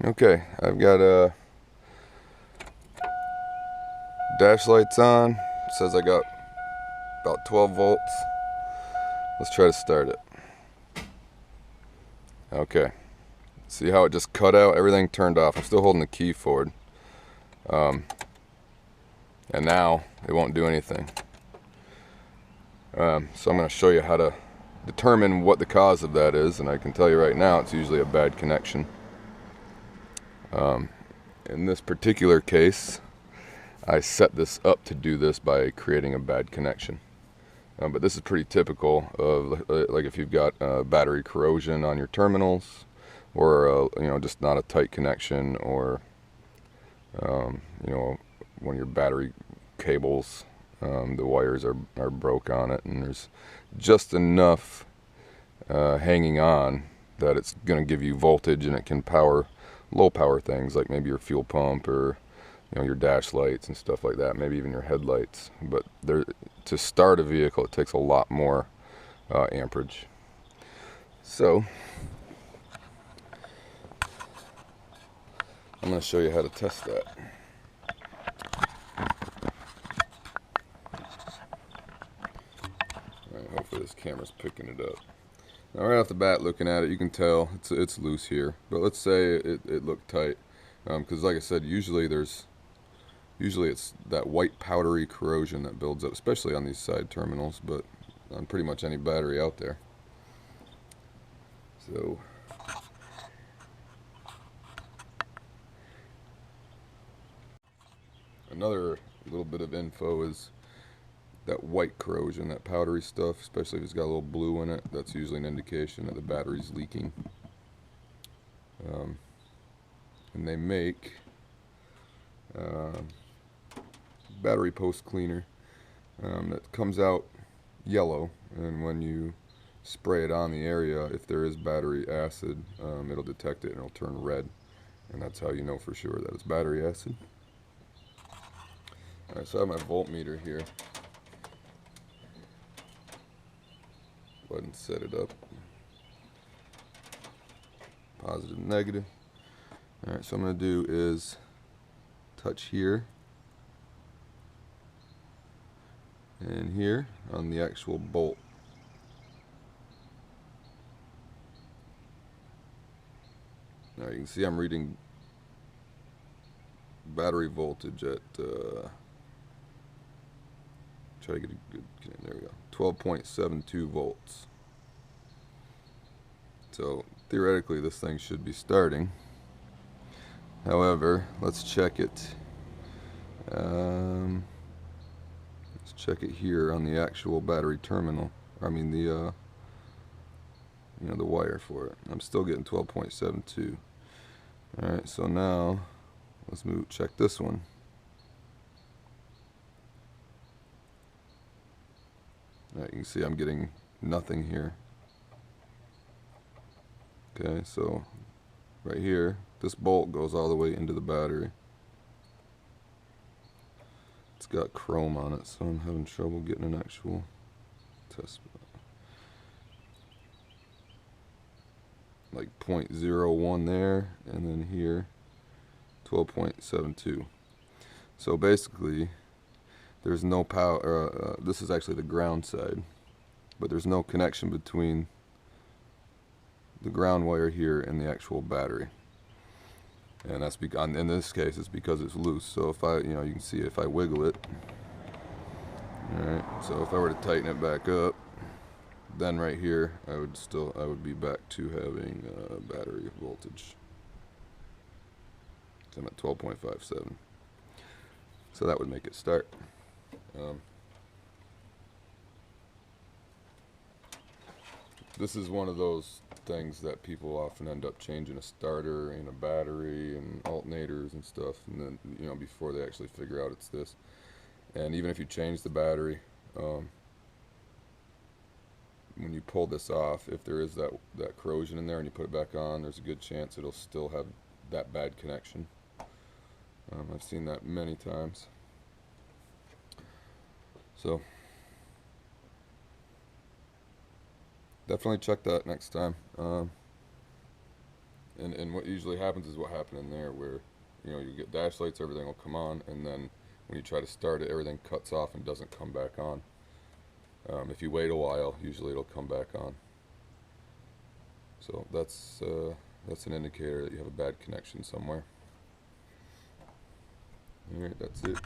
Okay, I've got dash lights on. It says I got about 12 volts. Let's try to start it. Okay, see how it just cut out? Everything turned off. I'm still holding the key forward. And now it won't do anything. So I'm going to show you how to determine what the cause of that is, and I can tell you right now it's usually a bad connection. In this particular case, I set this up to do this by creating a bad connection. But this is pretty typical of like if you've got battery corrosion on your terminals, or just not a tight connection, or one of your battery cables, the wires are broke on it, and there's just enough hanging on that it's going to give you voltage, and it can power low power things like maybe your fuel pump, or your dash lights and stuff like that, maybe even your headlights. But to start a vehicle, it takes a lot more amperage. So I'm going to show you how to test that. Alright, hopefully this camera's picking it up. Now right off the bat, looking at it, you can tell it's loose here. But let's say it looked tight, because like I said, usually it's that white powdery corrosion that builds up, especially on these side terminals, but on pretty much any battery out there. So another little bit of info is that white corrosion, that powdery stuff, especially if it's got a little blue in it, that's usually an indication that the battery's leaking. And they make battery post cleaner that comes out yellow, and when you spray it on the area, if there is battery acid, it'll detect it and it'll turn red, and that's how you know for sure that it's battery acid. Alright, so I have my voltmeter here. Go ahead and set it up. Positive, negative. Alright, so what I'm going to do is touch here and here on the actual bolt. Now you can see I'm reading battery voltage at try to get a good, there we go, 12.72 volts. So theoretically this thing should be starting. However, let's check it. Let's check it here on the actual battery terminal. I mean the the wire for it. I'm still getting 12.72. Alright, so now let's check this one. Alright, you can see I'm getting nothing here. Okay, so right here, this bolt goes all the way into the battery. It's got chrome on it, so I'm having trouble getting an actual test. Like 0.01 there, and then here 12.72. So basically there's no power, this is actually the ground side, but there's no connection between the ground wire here and the actual battery. And that's because, in this case, it's because it's loose. So if I, you can see if I wiggle it, alright, so if I were to tighten it back up, then right here I would be back to having battery voltage. So I'm at 12.57. So that would make it start. This is one of those things that people often end up changing a starter and a battery and alternators and stuff, and then before they actually figure out it's this. And even if you change the battery, when you pull this off, if there is that corrosion in there and you put it back on, there's a good chance it'll still have that bad connection. I've seen that many times. So definitely check that next time. And what usually happens is what happened in there, where you get dash lights, everything will come on, and then when you try to start it, everything cuts off and doesn't come back on. If you wait a while, usually it'll come back on. So that's an indicator that you have a bad connection somewhere. Alright, that's it.